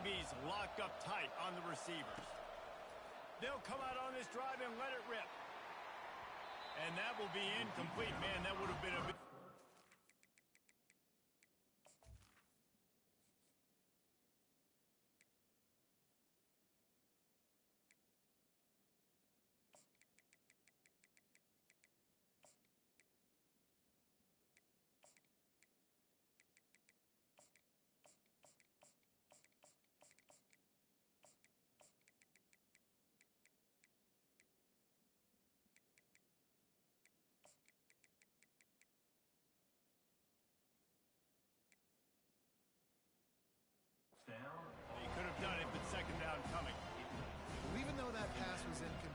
DBs lock up tight on the receivers. They'll come out on this drive and let it rip. And that will be incomplete. Man, that would have been a bit... Down. He could have done it, but second down coming. Well, even though that pass was incomplete.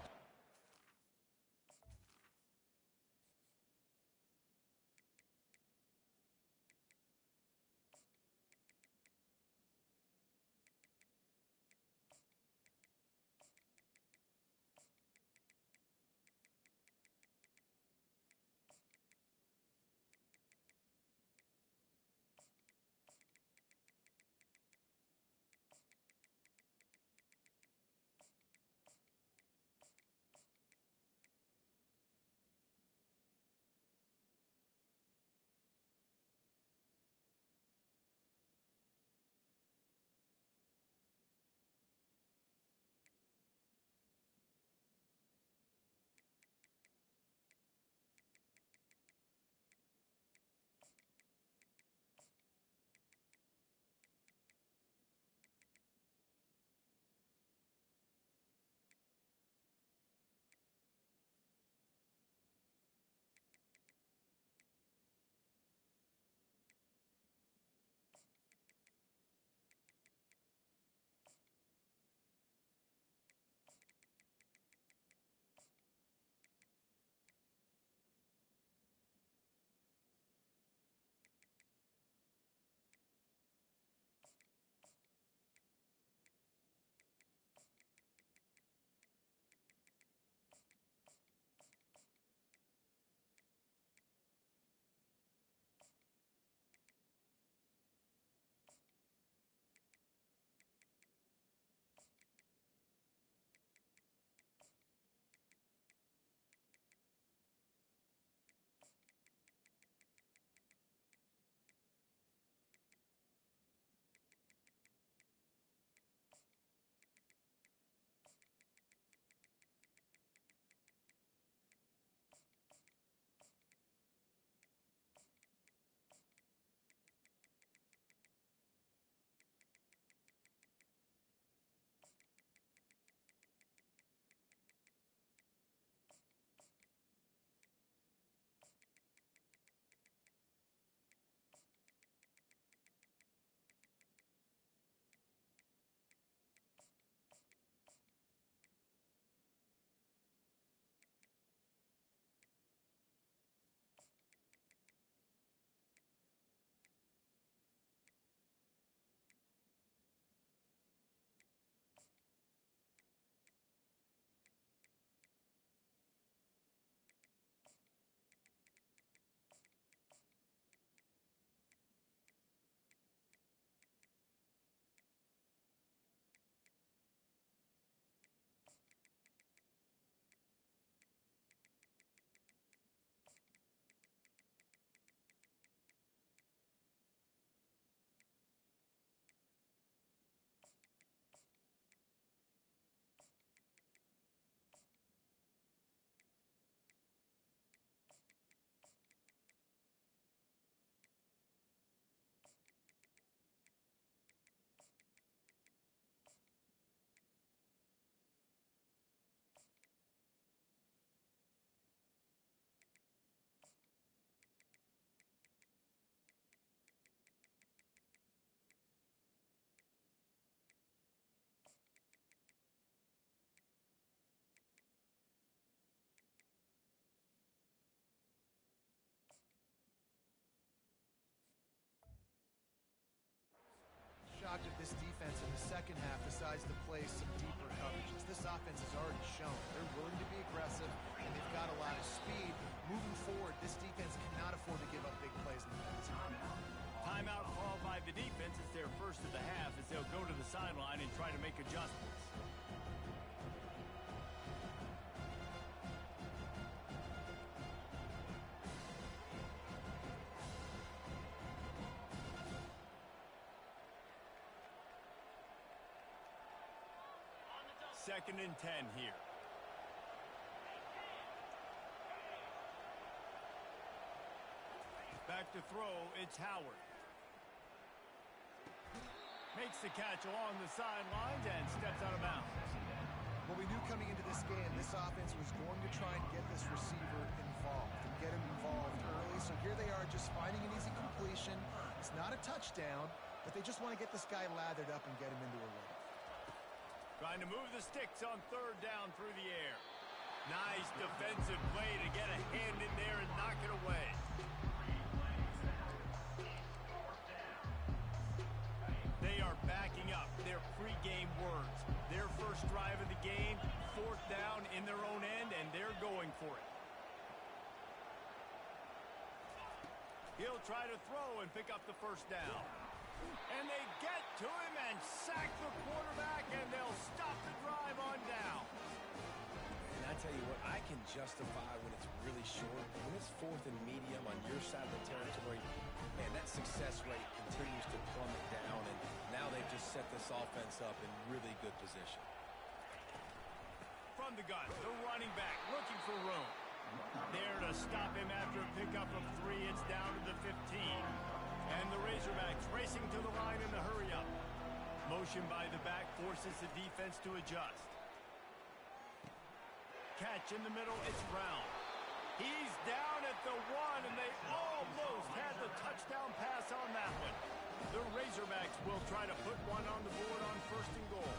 Shocked at this defense in the second half decides to play some deeper coverages. This offense has already shown they're willing to be aggressive, and they've got a lot of speed. Moving forward, this defense cannot afford to give up big plays in the passing game. Timeout called by the defense. It's their first first of the half as they'll go to the sideline and try to make adjustments. Second and 10 here. Back to throw, it's Howard. Makes the catch along the sidelines and steps out of bounds. Well, we knew coming into this game, this offense was going to try and get this receiver involved and get him involved early. So here they are just finding an easy completion. It's not a touchdown, but they just want to get this guy lathered up and get him into a run. Trying to move the sticks on third down through the air. Nice defensive play to get a hand in there and knock it away. They are backing up their pregame words. Their first drive of the game, fourth down in their own end, and they're going for it. He'll try to throw and pick up the first down. And they get to him and sack the quarterback, and they'll stop the drive on down. And I tell you what, I can justify when it's really short. When it's fourth and medium on your side of the territory, man, that success rate continues to plummet down, and now they've just set this offense up in really good position. From the gun, the running back looking for room. There to stop him after a pickup of 3. It's down to the 15. And the Razorbacks racing to the line in the hurry-up. Motion by the back forces the defense to adjust. Catch in the middle, it's Brown. He's down at the 1, and they almost had the touchdown pass on that one. The Razorbacks will try to put one on the board on first and goal.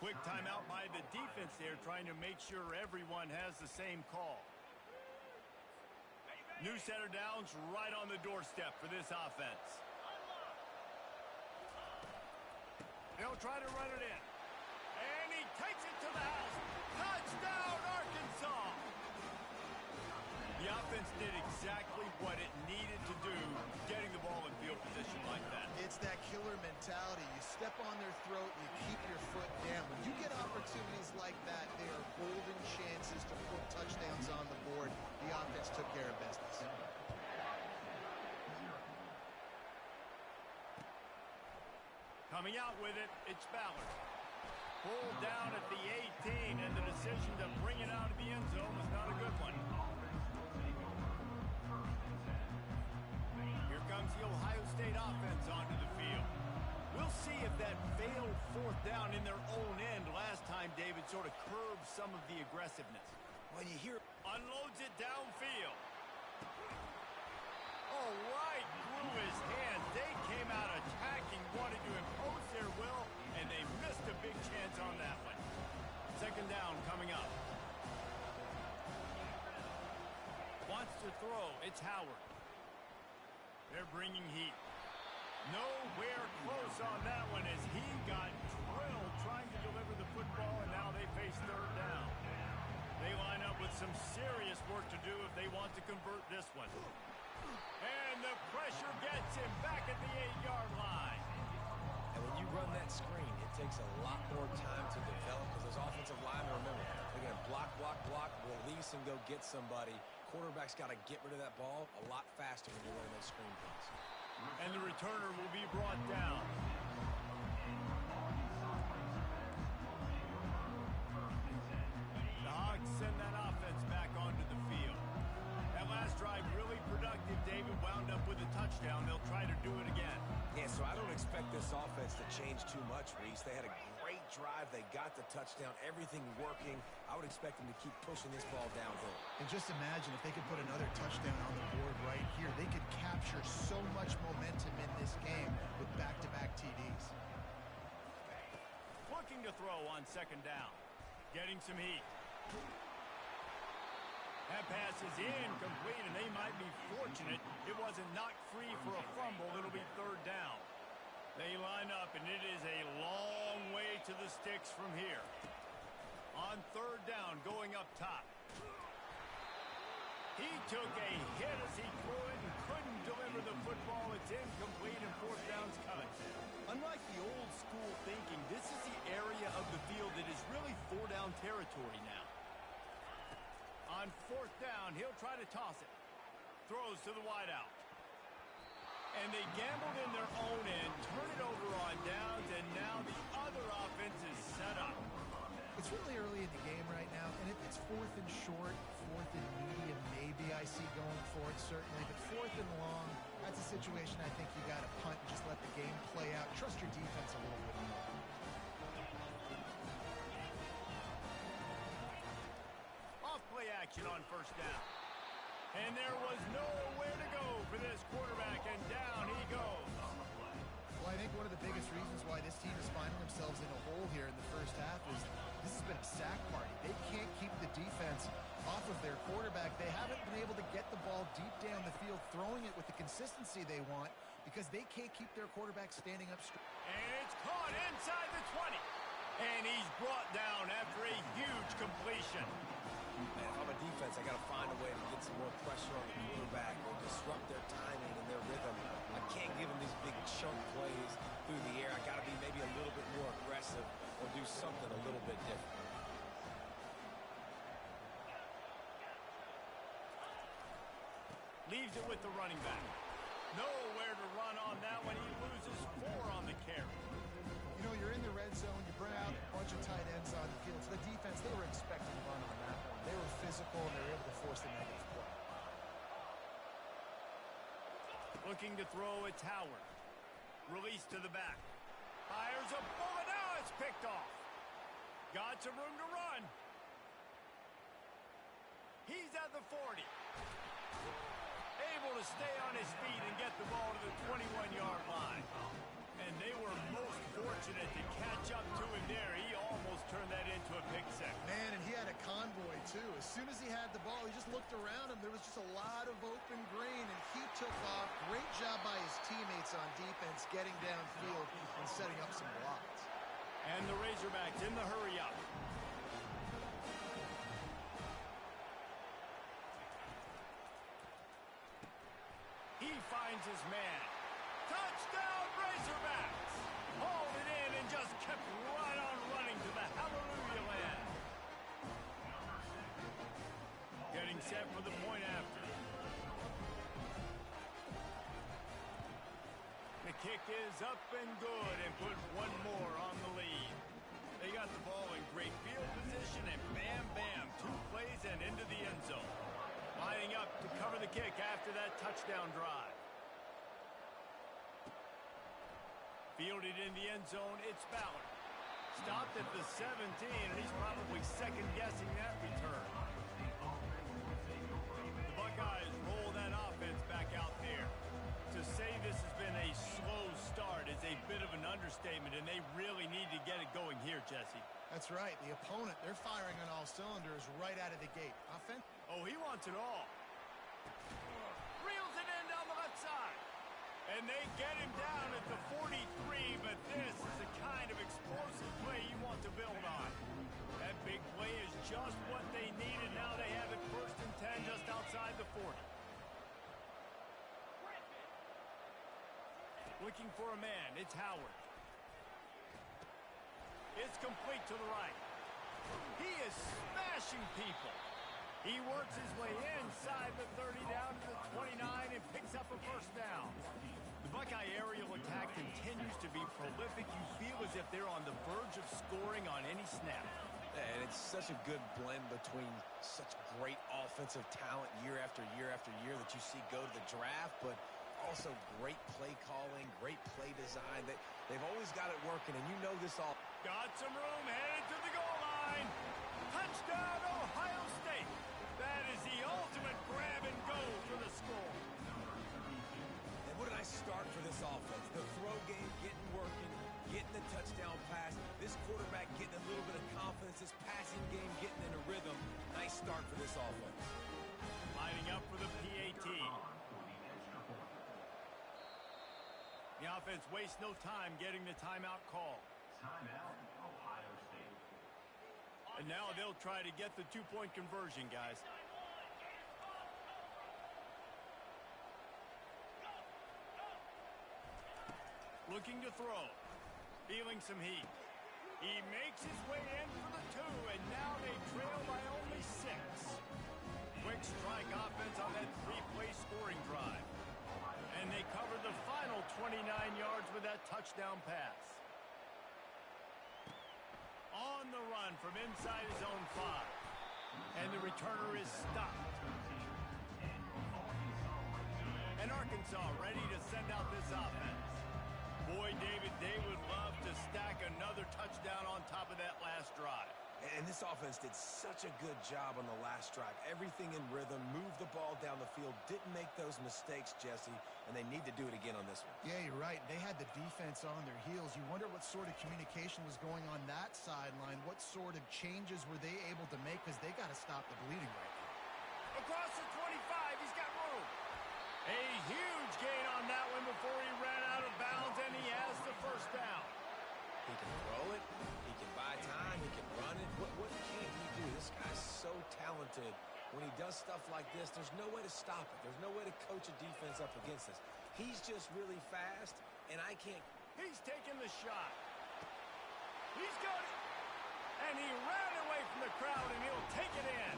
Quick timeout by the defense there, trying to make sure everyone has the same call. New set of downs right on the doorstep for this offense. They'll try to run it in. And he takes it to the house. Touchdown, Arkansas! The offense did exactly what it needed to do, getting the ball in field position like that. It's that killer mentality. You step on their throat, you keep your foot down. When you get opportunities like that, they are golden chances to put touchdowns on the board. The offense took care of business. Coming out with it, it's Ballard. Pulled down at the 18, and the decision to bring it out of the end zone was not a good one. Here comes the Ohio State offense onto the field. We'll see if that failed fourth down in their own end last time, David, sort of curbed some of the aggressiveness. When you hear... Unloads it downfield. Oh, right through his hands. They came out attacking, wanted to impose their will, and they missed a big chance on that one. Second down coming up. Wants to throw. It's Howard. They're bringing heat. Nowhere close on that one as he got drilled trying to deliver the football, and now they face third down. They line up with some serious work to do if they want to convert this one. And the pressure gets him back at the 8-yard line. And when you run that screen, it takes a lot more time to develop because those offensive linemen, remember, they're going to block, release, and go get somebody. Quarterback's got to get rid of that ball a lot faster when you're running those screen plays. And the returner will be brought down. The Hogs send that offense back onto the field. That last drive really productive. David wound up with a touchdown. They'll try to do it again. Yeah, so I don't expect this offense to change too much, Reese. They had a great drive. They got the touchdown. Everything working. I would expect them to keep pushing this ball downhill. And just imagine if they could put another touchdown on the board right here. They could capture so much momentum in this game with back-to-back TDs. Looking to throw on second down. Getting some heat. That pass is incomplete, and they might be fortunate it wasn't knocked free for a fumble. It'll be third down. They line up, and it is a long way to the sticks from here. On third down, going up top. He took a hit as he threw it and couldn't deliver the football. It's incomplete, and fourth down's coming. Unlike thinking this is the area of the field that is really four-down territory now. On fourth down, he'll try to toss it. Throws to the wideout. And they gambled in their own end, turn it over on downs, and now the other offense is set up. It's really early in the game right now, and if it's fourth and short, fourth and medium, maybe I see going for it, certainly. But fourth and long, that's a situation I think you got to punt and just let the game play out. Trust your defense a little bit more. Off play action on first down. And there was nowhere to go for this quarterback, and down he goes. Well, I think one of the biggest reasons why this team is finding themselves in a hole here in the first half is this has been a sack party. They can't keep the defense off of their quarterback. They haven't been able to get the ball deep down the field, throwing it with the consistency they want because they can't keep their quarterback standing up straight. And it's caught inside the 20. And he's brought down after a huge completion. Man, if I'm a defense, I got to find a way to get some more pressure on the quarterback or disrupt their timing and their rhythm. I can't give them these big chunk plays through the air. I got to be maybe a little bit more aggressive or do something a little bit different. Leaves it with the running back. Nowhere to run on that one. He loses 4 on the carry. You know, you're in the red zone, you bring out a bunch of tight ends on the field. So the defense, they were expecting to run on that one. They were physical, and they were able to force the negative play. Looking to throw, it's Howard. Release to the back. Fires a bullet. Now it's picked off. Got some room to run. He's at the 40. Able to stay on his feet and get the ball to the 21-yard line. And they were most fortunate to catch up to him there. He almost turned that into a pick six. Man, and he had a convoy, too. As soon as he had the ball, he just looked around him. There was just a lot of open green, and he took off. Great job by his teammates on defense, getting downfield and setting up some blocks. And the Razorbacks in the hurry-up. He finds his man. Touchdown, Razorbacks! Hauled it in and just kept right on running to the hallelujah land. Getting set for the point after. The kick is up and good and put one more on the lead. They got the ball in great field position and bam, bam, 2 plays and into the end zone. Lining up to cover the kick after that touchdown drive. Fielded in the end zone, it's Ballard. Stopped at the 17, and he's probably second-guessing that return. The Buckeyes roll that offense back out there. To say this has been a slow start is a bit of an understatement, and they really need to get it going here, Jesse. That's right. The opponent, they're firing on all cylinders right out of the gate. Oh, he wants it all. Reels it in down the left side. And they get him down at the 43, but this is the kind of explosive play you want to build on. That big play is just what they needed. Now they have it 1st and 10 just outside the 40. Looking for a man, it's Howard. It's complete to the right. He is smashing people. He works his way inside the 30 down to the 29 and picks up a first down. The Buckeye aerial attack continues to be prolific. You feel as if they're on the verge of scoring on any snap. And it's such a good blend between such great offensive talent year after year after year that you see go to the draft, but also great play calling, great play design. They've always got it working, and you know this all. Got some room, headed to the goal line. Touchdown, Ohio State. That is the ultimate grab and go for the score. And what a nice start for this offense. The throw game getting working, getting the touchdown pass. This quarterback getting a little bit of confidence. This passing game getting in a rhythm. Nice start for this offense. Lining up for the PAT. The offense wastes no time getting the timeout call. Timeout, Ohio State. And now they'll try to get the 2-point conversion, guys. Looking to throw. feeling some heat. He makes his way in for the 2, and now they trail by only 6. Quick strike offense on that 3-play scoring drive. And they cover the final 29 yards with that touchdown pass. On the run from inside his own 5. And the returner is stopped. And Arkansas ready to send out this offense. Boy, David, they would love to stack another touchdown on top of that last drive. And this offense did such a good job on the last drive. Everything in rhythm, moved the ball down the field, didn't make those mistakes, Jesse, and they need to do it again on this one. Yeah, you're right. They had the defense on their heels. You wonder what sort of communication was going on that sideline. What sort of changes were they able to make, because they got to stop the bleeding right now. Across the 25, he's got room. A huge gain on that one before he ran out of bounds, and he has the first down. He can throw it. He can buy time. He can run it. What can't he do? This guy's so talented. When he does stuff like this, there's no way to stop it. There's no way to coach a defense up against this. He's just really fast, and I can't. He's taking the shot. He's got it. And he ran away from the crowd, and he'll take it in.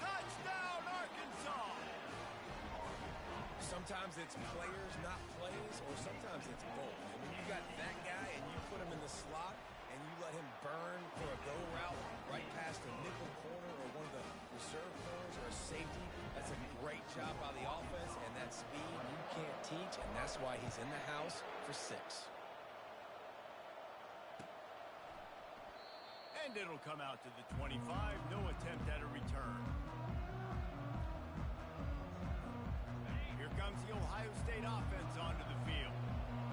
Touchdown, Arkansas. Sometimes it's players, not plays, or sometimes it's both. And when you got that guy and you put him in the slot and you let him burn for a go route right past a nickel corner or one of the reserve corners or a safety, that's a great job by the offense, and that speed you can't teach, and that's why he's in the house for 6. And it'll come out to the 25. No attempt at a return. Here comes the Ohio State offense onto the field.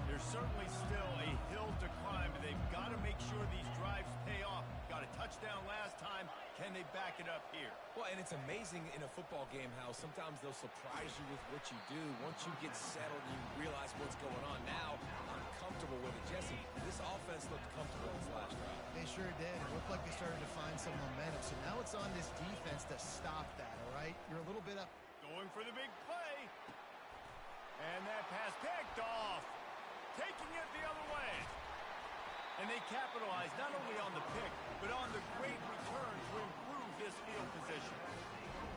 There's certainly still a hill to climb, and they've got to make sure these drives pay off. Got a touchdown last time. Can they back it up here? Well, and it's amazing in a football game how sometimes they'll surprise you with what you do. Once you get settled and you realize what's going on now, I'm comfortable with it. Jesse, this offense looked comfortable in this last drive. They sure did. It looked like they started to find some momentum. So now it's on this defense to stop that, all right? You're a little bit up. Going for the big play. And that pass picked off. Taking it the other way. And they capitalized not only on the pick, but on the great return to improve his field position.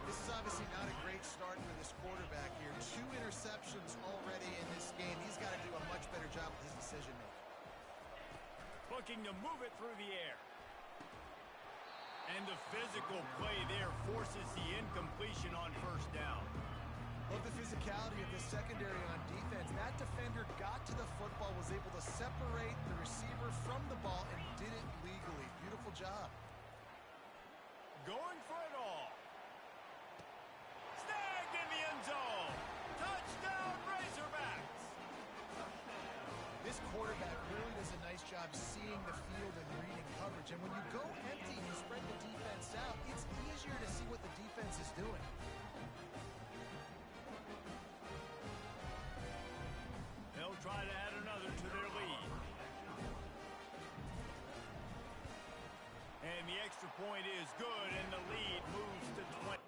This is obviously not a great start for this quarterback here. 2 interceptions already in this game. He's got to do a much better job with his decision-making. Looking to move it through the air. And the physical play there forces the incompletion on first down. Love the physicality of this secondary on defense. That defender got to the football, was able to separate the receiver from the ball, and did it legally. Beautiful job. Going for it all. Snagged in the end zone. Touchdown, Razorbacks. This quarterback really does a nice job seeing the field and reading coverage. And when you go empty and you spread the defense out, it's easier to see what the defense is doing. They'll try to add another to their lead. And the extra point is good, and the lead moves to 20.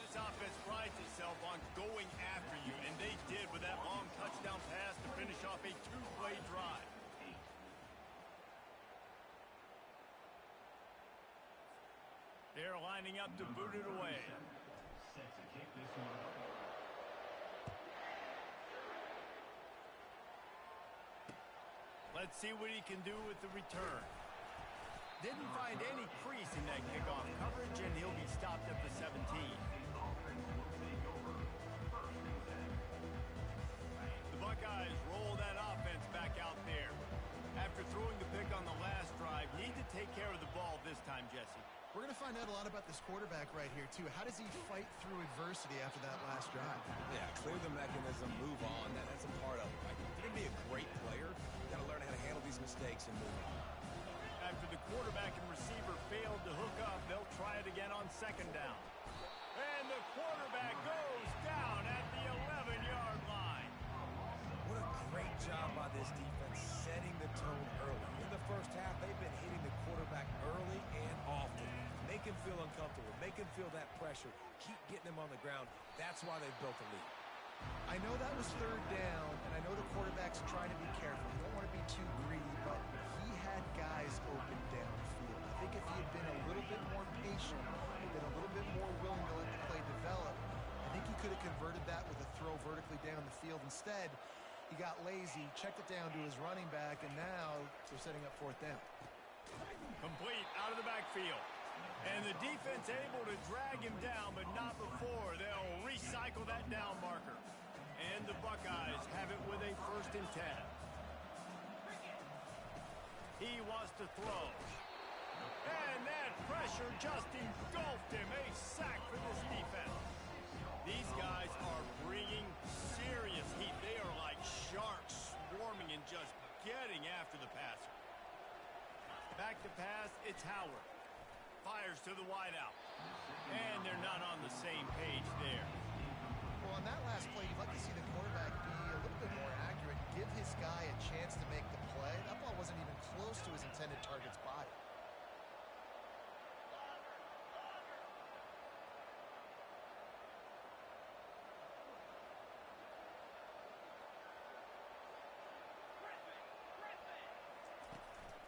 This offense prides itself on going after you, and they did with that long touchdown pass to finish off a 2-play drive. They're lining up to boot it away. Set to kick this one up. Let's see what he can do with the return. Didn't find any crease in that kickoff coverage, and he'll be stopped at the 17. The Buckeyes roll that offense back out there. After throwing the pick on the last drive, need to take care of the ball this time, Jesse. We're going to find out a lot about this quarterback right here, too. How does he fight through adversity after that last drive? Yeah, clear the mechanism, move on. That's a part of it. Like, if you're going to be a great player, you got to learn how to handle these mistakes and move on. After the quarterback and receiver failed to hook up, they'll try it again on second down. And the quarterback goes down at the 11-yard line. What a great job by this defense setting the tone early. In the first half, they've been hitting the quarterback early and often, making feel uncomfortable. Make him feel that pressure. Keep getting him on the ground. That's why they've built a lead. I know that was third down, and I know the quarterback's trying to be careful. You don't want to be too greedy, but he had guys open downfield. I think if he had been a little bit more patient, had been a little bit more willing to let the play develop, I think he could have converted that with a throw vertically down the field. Instead, he got lazy, checked it down to his running back, and now they're setting up fourth down. Complete out of the backfield. And the defense able to drag him down, but not before. They'll recycle that down marker. And the Buckeyes have it with a 1st and 10. He wants to throw. And that pressure just engulfed him. A sack for this defense. These guys are bringing serious heat. They are like sharks swarming and just getting after the passer. Back to pass, it's Howard. Fires to the wideout. And they're not on the same page there. Well, on that last play, you'd like to see the quarterback be a little bit more accurate, give his guy a chance to make the play. That ball wasn't even close to his intended target's body.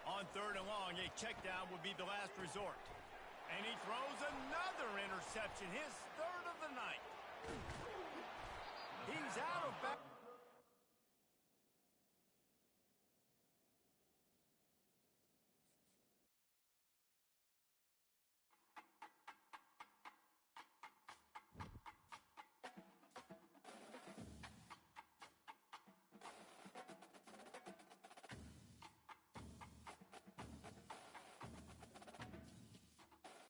On 3rd and long, a check down would be the last resort. And he throws another interception, his 3rd of the night. He's out of bounds.